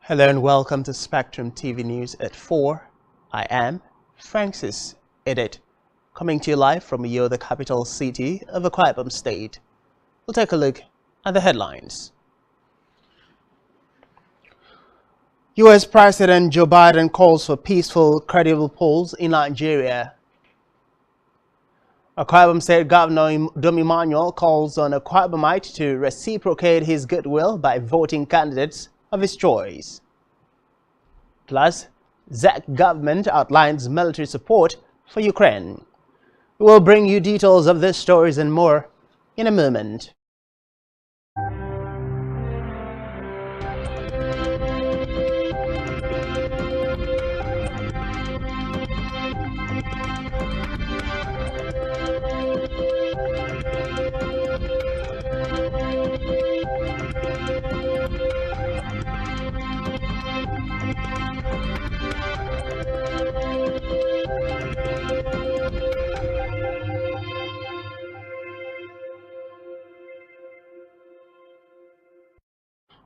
Hello and welcome to Spectrum TV News at 4. I am Francis Edit, coming to you live from Uyo, the capital city of Akwa Ibom State. We'll take a look at the headlines. U.S. President Joe Biden calls for peaceful, credible polls in Nigeria. Akwa Ibom State Governor Dom Emmanuel calls on Akwa Ibomite to reciprocate his goodwill by voting candidates of his choice. Plus, ZEC government outlines military support for Ukraine. We will bring you details of these stories and more in a moment.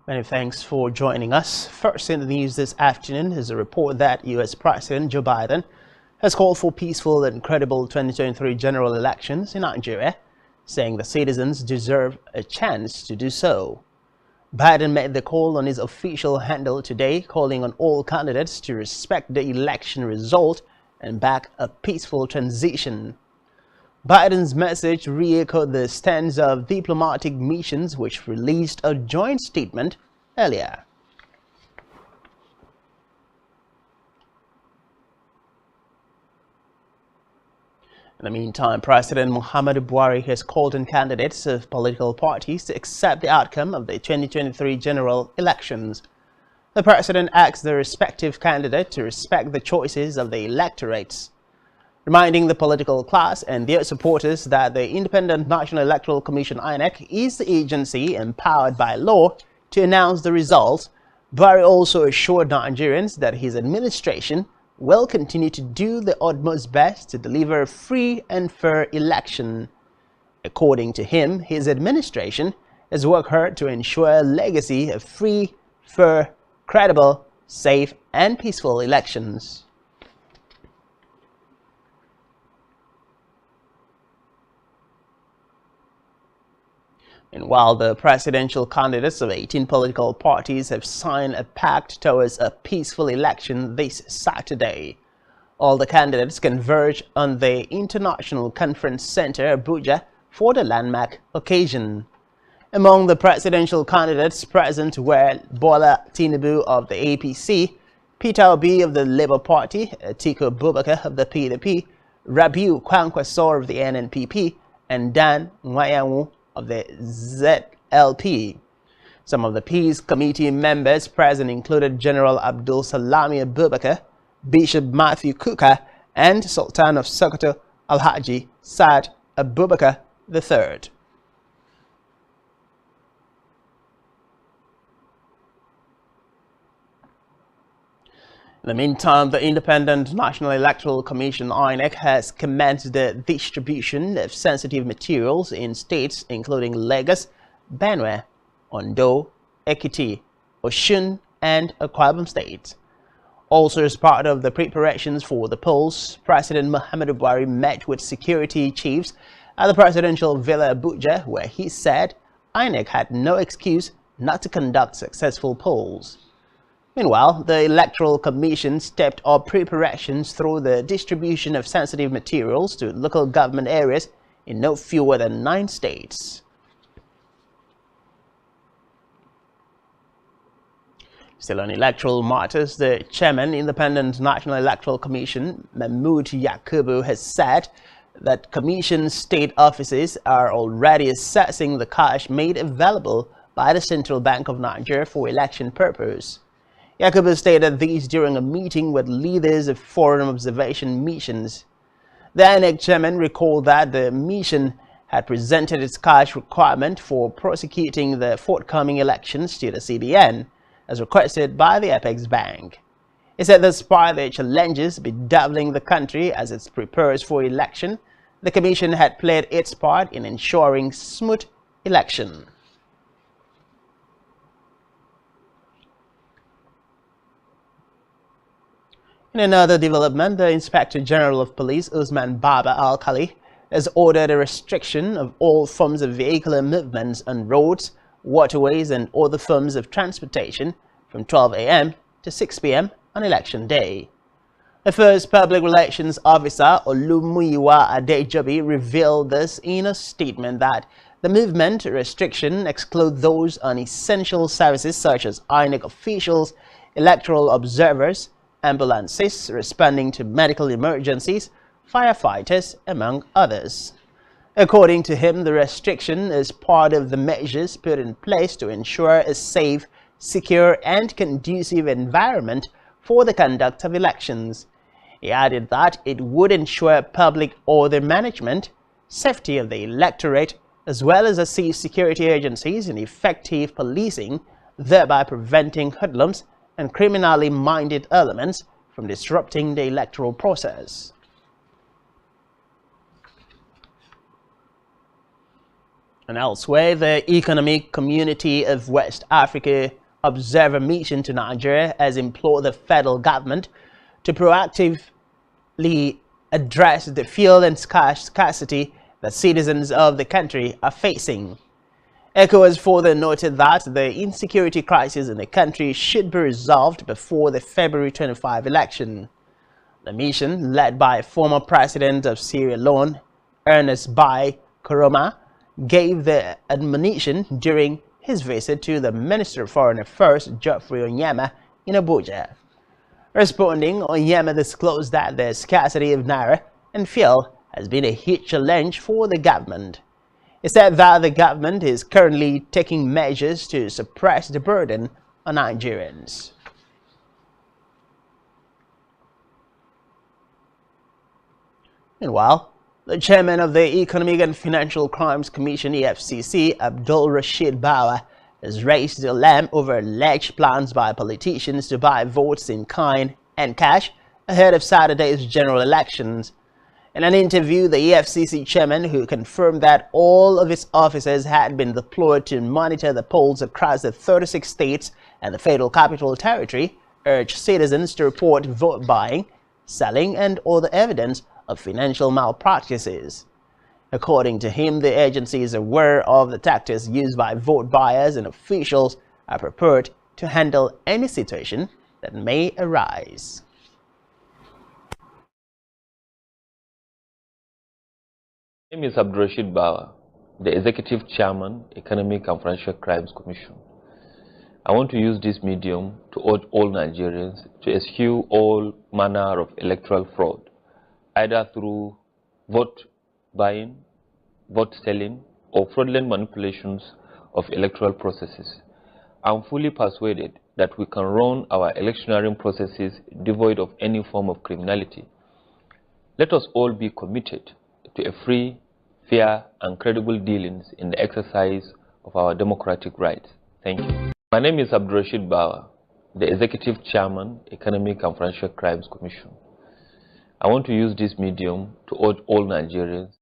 Many thanks for joining us. First in the news this afternoon is a report that U.S. President Joe Biden has called for peaceful and credible 2023 general elections in Nigeria, saying the citizens deserve a chance to do so. Biden made the call on his official handle today, calling on all candidates to respect the election result and back a peaceful transition. Biden's message re-echoed the stance of diplomatic missions, which released a joint statement earlier. In the meantime, President Muhammadu Buhari has called on candidates of political parties to accept the outcome of the 2023 general elections. The president asked the respective candidate to respect the choices of the electorates, reminding the political class and their supporters that the Independent National Electoral Commission (INEC) is the agency empowered by law to announce the results. Buhari also assured Nigerians that his administration will continue to do the utmost best to deliver a free and fair election. According to him, his administration has worked hard to ensure a legacy of free, fair, credible, safe, and peaceful elections. And while the presidential candidates of 18 political parties have signed a pact towards a peaceful election this Saturday, all the candidates converge on the International Conference Center, Abuja, for the landmark occasion. Among the presidential candidates present were Bola Tinubu of the APC, Peter Obi of the Labour Party, Atiku Abubakar of the PDP, Rabiu Kwankwaso of the NNPP, and Dan Nwayawu of the ZLP. Some of the Peace Committee members present included General Abdul Salami Abubakar, Bishop Matthew Kuka, and Sultan of Sokoto Alhaji Saad Abubakar III. In the meantime, the Independent National Electoral Commission (INEC) has commenced the distribution of sensitive materials in states including Lagos, Benue, Ondo, Ekiti, Osun, and Akwa Ibom State. Also, as part of the preparations for the polls, President Muhammadu Buhari met with security chiefs at the presidential villa Abuja, where he said INEC had no excuse not to conduct successful polls. Meanwhile, the Electoral Commission stepped up preparations through the distribution of sensitive materials to local government areas in no fewer than 9 states. Still on electoral matters, the chairman, Independent National Electoral Commission, Mahmood Yakubu, has said that Commission state offices are already assessing the cash made available by the Central Bank of Nigeria for election purpose. Yakubu stated this during a meeting with leaders of foreign observation missions. The INEC chairman recalled that the mission had presented its cash requirement for prosecuting the forthcoming elections to the CBN, as requested by the Apex Bank. He said despite the challenges bedeviling the country as it prepares for election, the Commission had played its part in ensuring smooth election. In another development, the Inspector General of Police, Usman Baba Al-Khali, has ordered a restriction of all forms of vehicular movements on roads, waterways and other forms of transportation from 12 a.m. to 6 p.m. on election day. The first public relations officer, Olumuyiwa Adejobi, revealed this in a statement that the movement restriction excludes those on essential services such as INEC officials, electoral observers, ambulances responding to medical emergencies, firefighters, among others. According to him, the restriction is part of the measures put in place to ensure a safe, secure, and conducive environment for the conduct of elections. He added that it would ensure public order management, safety of the electorate, as well as assist security agencies in effective policing, thereby preventing hoodlums and criminally minded elements from disrupting the electoral process. And elsewhere, the Economic Community of West Africa Observer Mission to Nigeria has implored the federal government to proactively address the fuel and scarcity that citizens of the country are facing. ECOWAS further noted that the insecurity crisis in the country should be resolved before the February 25 election. The mission, led by former president of Sierra Leone, Ernest Bai Koroma, gave the admonition during his visit to the Minister of Foreign Affairs, Geoffrey Onyema, in Abuja. Responding, Onyema disclosed that the scarcity of naira and fuel has been a huge challenge for the government. He said that the government is currently taking measures to suppress the burden on Nigerians. Meanwhile, the chairman of the Economic and Financial Crimes Commission, EFCC, Abdul Rashid Bawa, has raised the alarm over alleged plans by politicians to buy votes in kind and cash ahead of Saturday's general elections. In an interview, the EFCC chairman, who confirmed that all of his officers had been deployed to monitor the polls across the 36 states and the Federal Capital Territory, urged citizens to report vote buying, selling, and other evidence of financial malpractices. According to him, the agency is aware of the tactics used by vote buyers and officials are prepared to handle any situation that may arise. My name is Abdurrashid Bawa, the Executive Chairman, Economic and Financial Crimes Commission. I want to use this medium to urge all Nigerians to eschew all manner of electoral fraud, either through vote buying, vote selling, or fraudulent manipulations of electoral processes. I am fully persuaded that we can run our electioneering processes devoid of any form of criminality. Let us all be committed to a free, fair, and credible dealings in the exercise of our democratic rights. Thank you. My name is Abdurrashid Bawa, the Executive Chairman, Economic and Financial Crimes Commission. I want to use this medium to urge all Nigerians.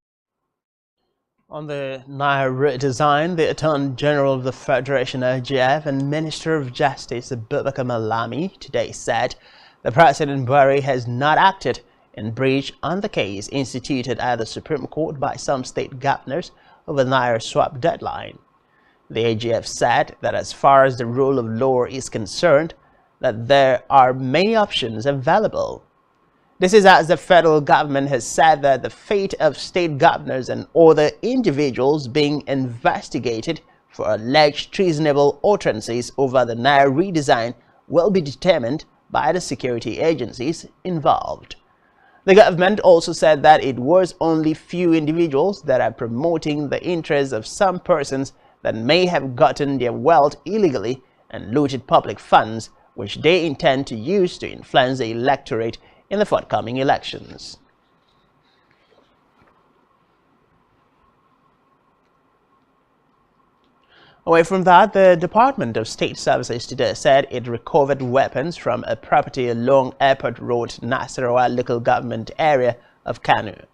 On the Naira redesign, the Attorney General of the Federation, IGF, and Minister of Justice, Abubakar Malami, today said the President Buhari has not acted in breach on the case instituted at the Supreme Court by some state governors over the Naira swap deadline. The AGF said that as far as the rule of law is concerned, that there are many options available. This is as the federal government has said that the fate of state governors and other individuals being investigated for alleged treasonable utterances over the Naira redesign will be determined by the security agencies involved. The government also said that it was only few individuals that are promoting the interests of some persons that may have gotten their wealth illegally and looted public funds, which they intend to use to influence the electorate in the forthcoming elections. Away from that, the Department of State Services today said it recovered weapons from a property along Airport Road, Nasarawa local government area of Kano.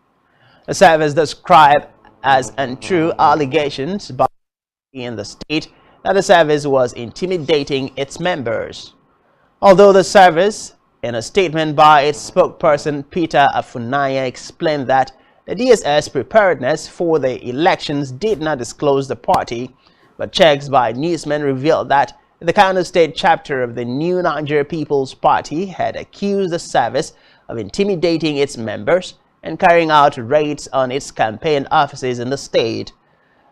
The service described as untrue allegations by in the state that the service was intimidating its members. Although the service In a statement by its spokesperson, Peter Afunanya explained that the DSS preparedness for the elections did not disclose the party, but checks by newsmen revealed that the Kano State chapter of the New Nigeria People's Party had accused the service of intimidating its members and carrying out raids on its campaign offices in the state.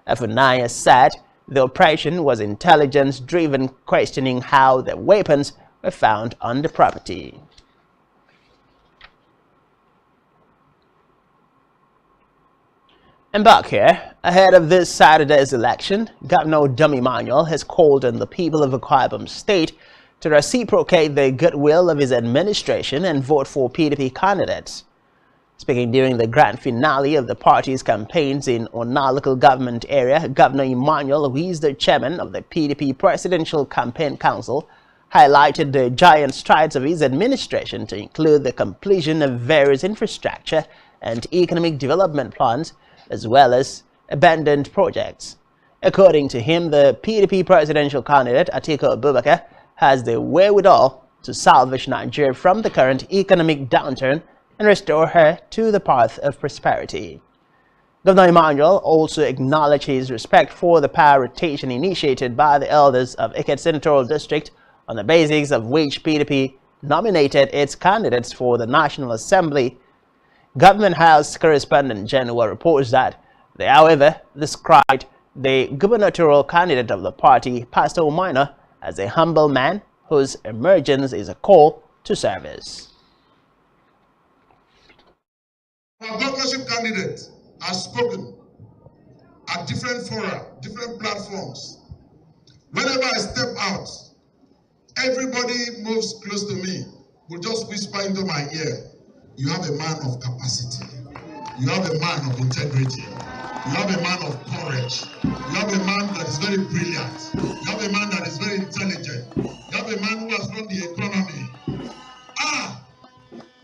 Afunanya said the operation was intelligence-driven, questioning how the weapons were found on the property. And back here, ahead of this Saturday's election, Governor Dom Emmanuel has called on the people of Akwa Ibom State to reciprocate the goodwill of his administration and vote for PDP candidates. Speaking during the grand finale of the party's campaigns in Ona local government area, Governor Emmanuel, who is the chairman of the PDP Presidential Campaign Council, highlighted the giant strides of his administration to include the completion of various infrastructure and economic development plans, as well as abandoned projects. According to him, the PDP presidential candidate Atiku Abubakar has the wherewithal to salvage Nigeria from the current economic downturn and restore her to the path of prosperity. Governor Emmanuel also acknowledged his respect for the power rotation initiated by the elders of Eket Senatorial District, on the basis of which PDP nominated its candidates for the National Assembly. Government House correspondent General reports that they, however, described the gubernatorial candidate of the party, Pastor Omaina, as a humble man whose emergence is a call to service. Our governorship candidate has spoken at different fora, different platforms. Whenever I step out, everybody moves close to me, will just whisper into my ear, "You have a man of capacity. You have a man of integrity. You have a man of courage. You have a man that is very brilliant. You have a man that is very intelligent. You have a man who has run the economy."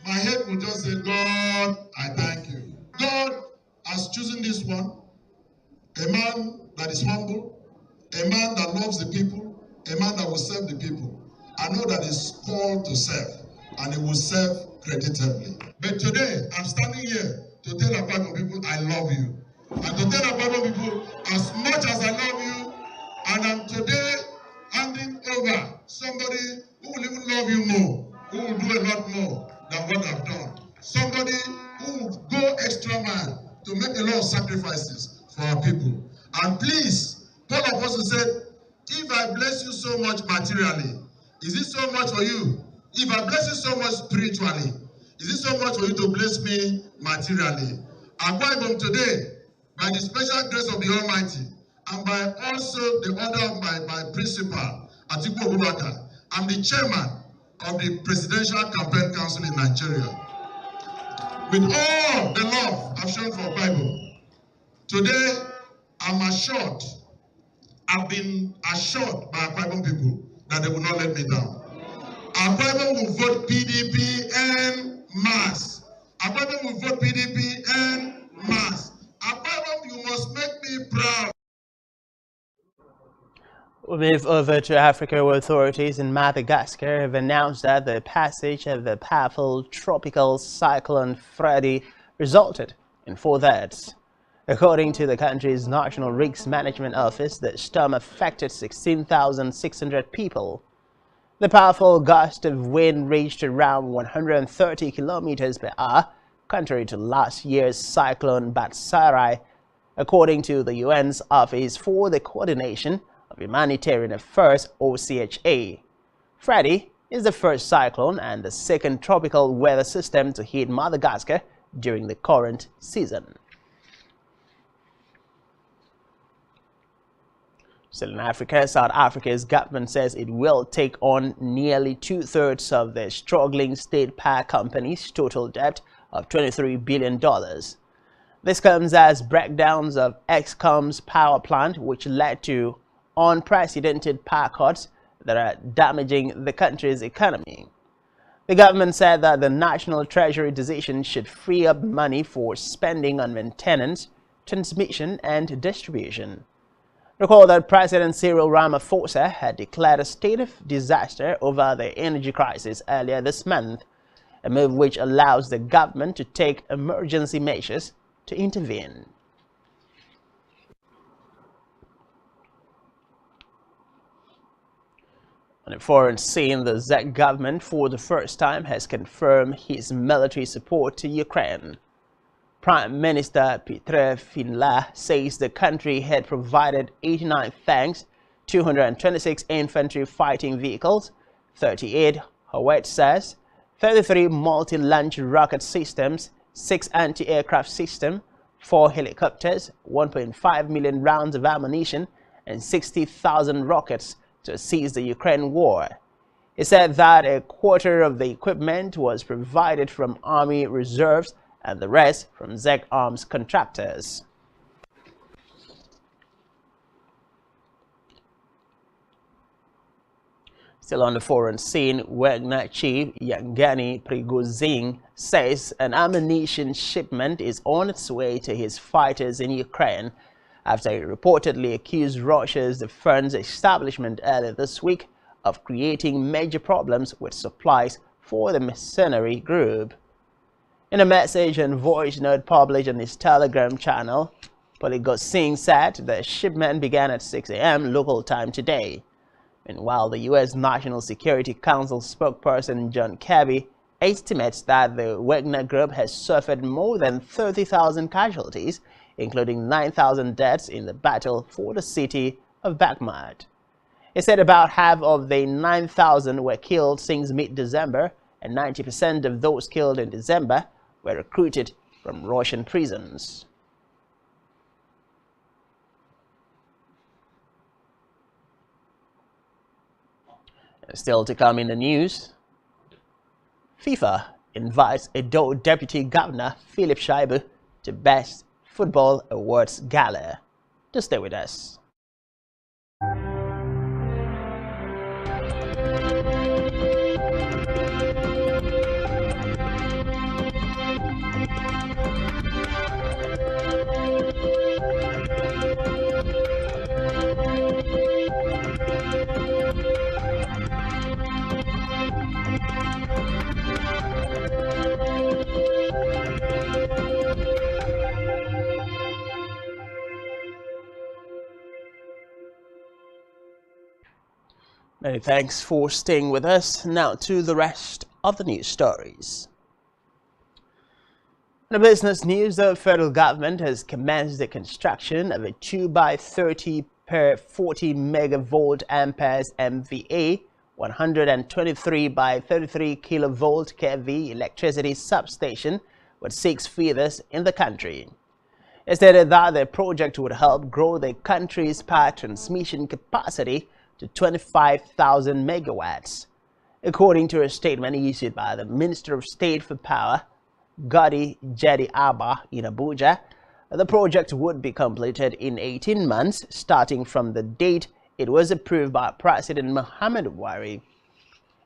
My head will just say, "God, I thank you." God has chosen this one, a man that is humble, a man that loves the people, a man that will serve the people. I know that he's called to serve, and he will serve creditably. But today, I'm standing here to tell Akwa Ibom people I love you. And to tell Akwa Ibom people, as much as I love you, and I'm today handing over somebody who will even love you more, who will do a lot more than what I've done. Somebody who will go extra mile to make a lot of sacrifices for our people. And please, Paul Apostle said, if I bless you so much materially, is it so much for you? If I bless you so much spiritually, is it so much for you to bless me materially? Akwa Ibom today, by the special grace of the Almighty, and by also the order of my principal, Atiku Abubakar, I'm the chairman of the Presidential Campaign Council in Nigeria. With all the love I've shown for Akwa Ibom, today I'm assured, I've been assured by Akwa Ibom people that they will not let me down. Akwa Ibom will vote PDP en masse. Akwa Ibom will vote PDP en masse. Akwa Ibom, you must make me proud. We move over to Africa, where authorities in Madagascar have announced that the passage of the powerful tropical cyclone Freddy resulted in 4 deaths. According to the country's National Risk Management Office, the storm affected 16,600 people. The powerful gust of wind reached around 130 kilometers per hour, contrary to last year's cyclone Batsarai, according to the UN's Office for the Coordination of Humanitarian Affairs, OCHA. Freddy is the first cyclone and the second tropical weather system to hit Madagascar during the current season. Still in Africa, South Africa's government says it will take on nearly 2/3 of the struggling state power company's total debt of $23 billion. This comes as breakdowns of Eskom's power plant, which led to unprecedented power cuts that are damaging the country's economy. The government said that the National Treasury decision should free up money for spending on maintenance, transmission, and distribution. Recall that President Cyril Ramaphosa had declared a state of disaster over the energy crisis earlier this month, a move which allows the government to take emergency measures to intervene. On a foreign scene, the Czech government for the first time has confirmed his military support to Ukraine. Prime Minister Petr Fiala says the country had provided 89 tanks, 226 infantry fighting vehicles, 38 howitzers, 33 multi-launch rocket systems, 6 anti-aircraft systems, 4 helicopters, 1.5 million rounds of ammunition, and 60,000 rockets to assist the Ukraine war. He said that a quarter of the equipment was provided from army reserves and the rest from Czech arms contractors. Still on the foreign scene, Wagner chief Yevgeny Prigozhin says an ammunition shipment is on its way to his fighters in Ukraine after he reportedly accused Russia's defense establishment earlier this week of creating major problems with supplies for the mercenary group. In a message and voice note published on his Telegram channel, Prigozhin said the shipment began at 6 a.m. local time today. Meanwhile, the U.S. National Security Council spokesperson John Kirby estimates that the Wagner Group has suffered more than 30,000 casualties, including 9,000 deaths in the battle for the city of Bakhmut. He said about half of the 9,000 were killed since mid-December, and 90% of those killed in December were recruited from Russian prisons. Still to come in the news, FIFA invites Edo Deputy Governor Philip Shaibu to Best Football Awards Gala. To stay with us. Many thanks for staying with us. Now to the rest of the news stories. In the business news, the federal government has commenced the construction of a 2x30 per 40 megavolt amperes MVA 123 by 33 kilovolt kV electricity substation with 6 feeders in the country. It stated that the project would help grow the country's power transmission capacity to 25,000 megawatts. According to a statement issued by the Minister of State for Power, Gadi Jedi Abba, in Abuja, the project would be completed in 18 months, starting from the date it was approved by President Muhammadu Buhari.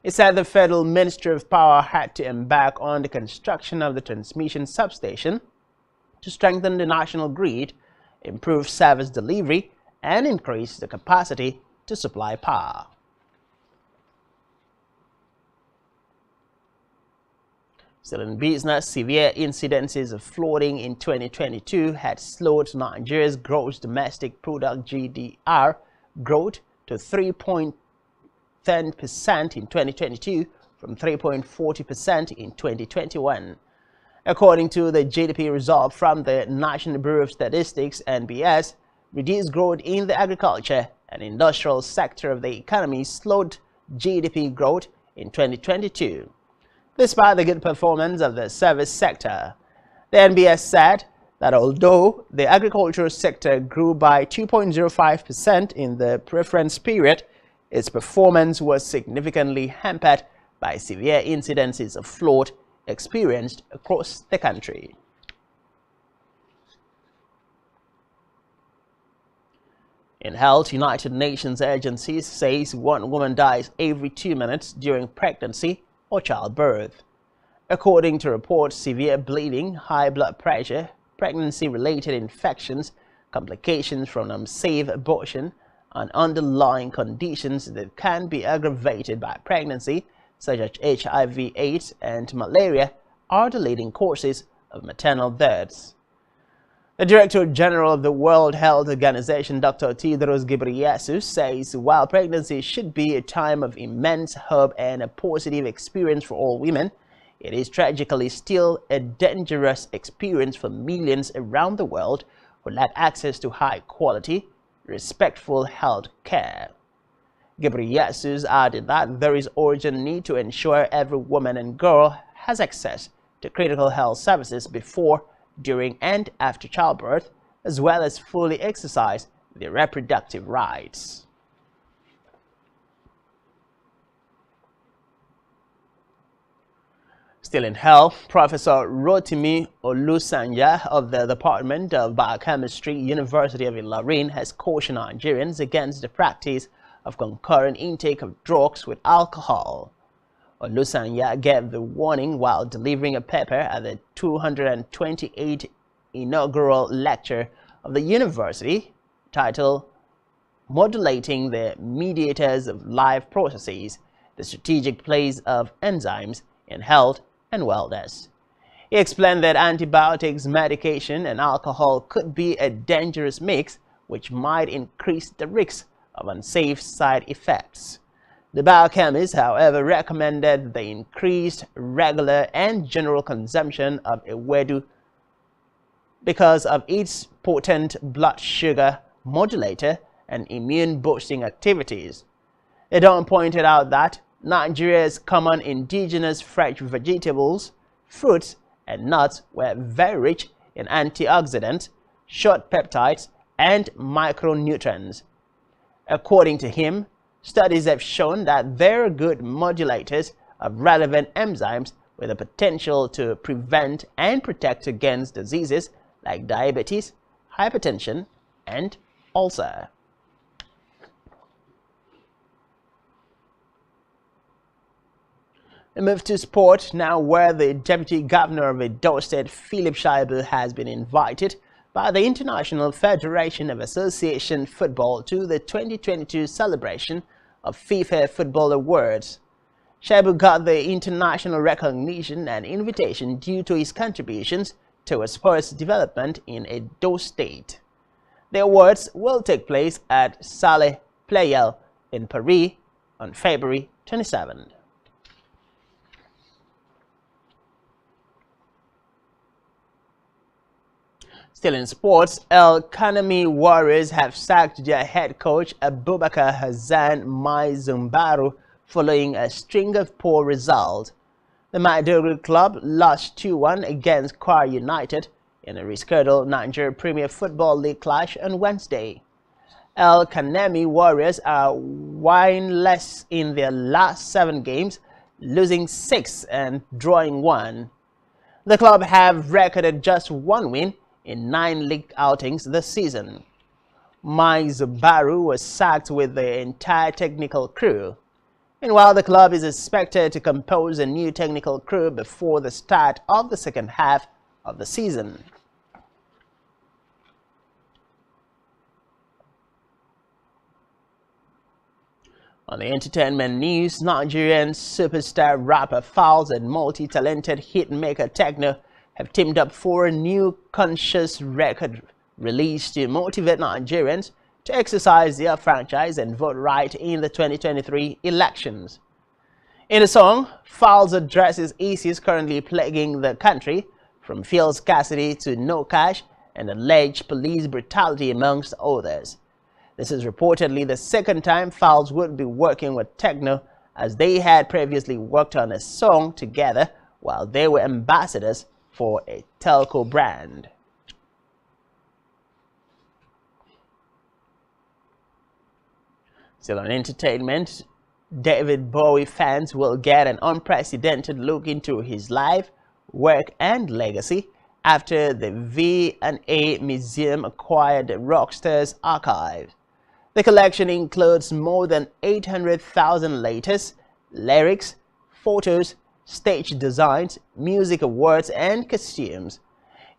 It said the Federal Ministry of Power had to embark on the construction of the transmission substation to strengthen the national grid, improve service delivery, and increase the capacity to supply power. Still in business, severe incidences of flooding in 2022 had slowed Nigeria's gross domestic product GDR growth to 3.10% in 2022 from 3.40% in 2021. According to the GDP result from the National Bureau of Statistics (NBS), reduced growth in the agriculture and industrial sector of the economy slowed GDP growth in 2022. Despite the good performance of the service sector, the NBS said that although the agricultural sector grew by 2.05% in the reference period, its performance was significantly hampered by severe incidences of flood experienced across the country. In health, United Nations agencies says 1 woman dies every 2 minutes during pregnancy or childbirth. According to reports, severe bleeding, high blood pressure, pregnancy-related infections, complications from unsafe abortion, and underlying conditions that can be aggravated by pregnancy, such as HIV/AIDS and malaria, are the leading causes of maternal deaths. The Director General of the World Health Organization, Dr. Tedros Ghebreyesus, says while pregnancy should be a time of immense hope and a positive experience for all women, it is tragically still a dangerous experience for millions around the world who lack access to high-quality, respectful health care. Ghebreyesus added that there is urgent need to ensure every woman and girl has access to critical health services before, during, and after childbirth, as well as fully exercise their reproductive rights. Still in health, Professor Rotimi Olusanya of the Department of Biochemistry, University of Ilorin, has cautioned Nigerians against the practice of concurrent intake of drugs with alcohol. Olusanya gave the warning while delivering a paper at the 228th inaugural lecture of the university titled Modulating the Mediators of Life Processes, the Strategic Place of Enzymes in Health and Wellness. He explained that antibiotics, medication, and alcohol could be a dangerous mix which might increase the risk of unsafe side effects. The biochemist, however, recommended the increased regular and general consumption of ewedu because of its potent blood sugar modulator and immune-boosting activities. Edon pointed out that Nigeria's common indigenous fresh vegetables, fruits, and nuts were very rich in antioxidants, short peptides, and micronutrients. According to him, studies have shown that they are good modulators of relevant enzymes with the potential to prevent and protect against diseases like diabetes, hypertension, and ulcer. We move to sport now, where the Deputy Governor of Edo State, Philip Shaibu, has been invited by the International Federation of Association Football to the 2022 celebration of FIFA Football Awards. Shaibu got the international recognition and invitation due to his contributions towards sports development in Edo State. The awards will take place at Saleh Playel in Paris on February 27. Still in sports, El Kanemi Warriors have sacked their head coach Abubakar Hassan Mai Zumbaru following a string of poor results. The Maiduguri club lost 2-1 against Kwara United in a rescheduled Nigeria Premier Football League clash on Wednesday. El Kanemi Warriors are winless in their last 7 games, losing 6 and drawing 1. The club have recorded just 1 win in 9 league outings this season. Mai Zumbaru was sacked with the entire technical crew. Meanwhile, the club is expected to compose a new technical crew before the start of the second half of the season. On the entertainment news, Nigerian superstar rapper Falz and multi-talented hitmaker Techno have teamed up for a new conscious record release to motivate Nigerians to exercise their franchise and vote right in the 2023 elections. In the song, Falz addresses issues currently plaguing the country, from fuel scarcity to no cash and alleged police brutality, amongst others. This is reportedly the second time Falz would be working with Techno, as they had previously worked on a song together while they were ambassadors for a telco brand. Still on entertainment, David Bowie fans will get an unprecedented look into his life, work, and legacy after the V&A Museum acquired the rockstar's archive. The collection includes more than 800,000 letters, lyrics, photos, stage designs, music awards, and costumes.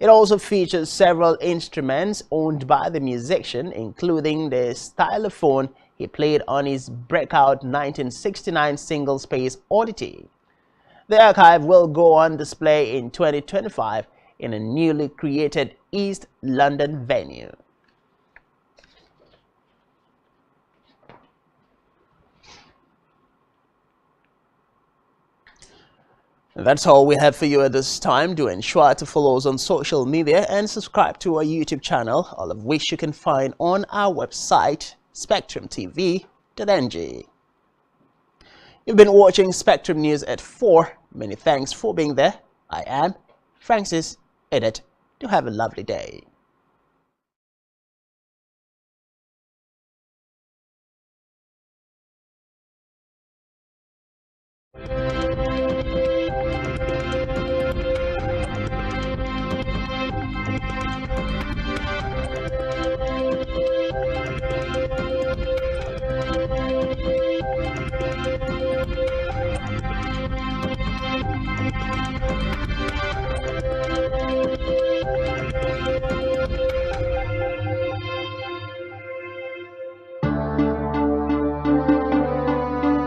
It also features several instruments owned by the musician, including the stylophone he played on his breakout 1969 single Space Oddity. The archive will go on display in 2025 in a newly created East London venue. That's all we have for you at this time. Do ensure to follow us on social media and subscribe to our YouTube channel, all of which you can find on our website, spectrumtv.ng. You've been watching Spectrum News at 4. Many thanks for being there. I am Francis Edit. Do have a lovely day.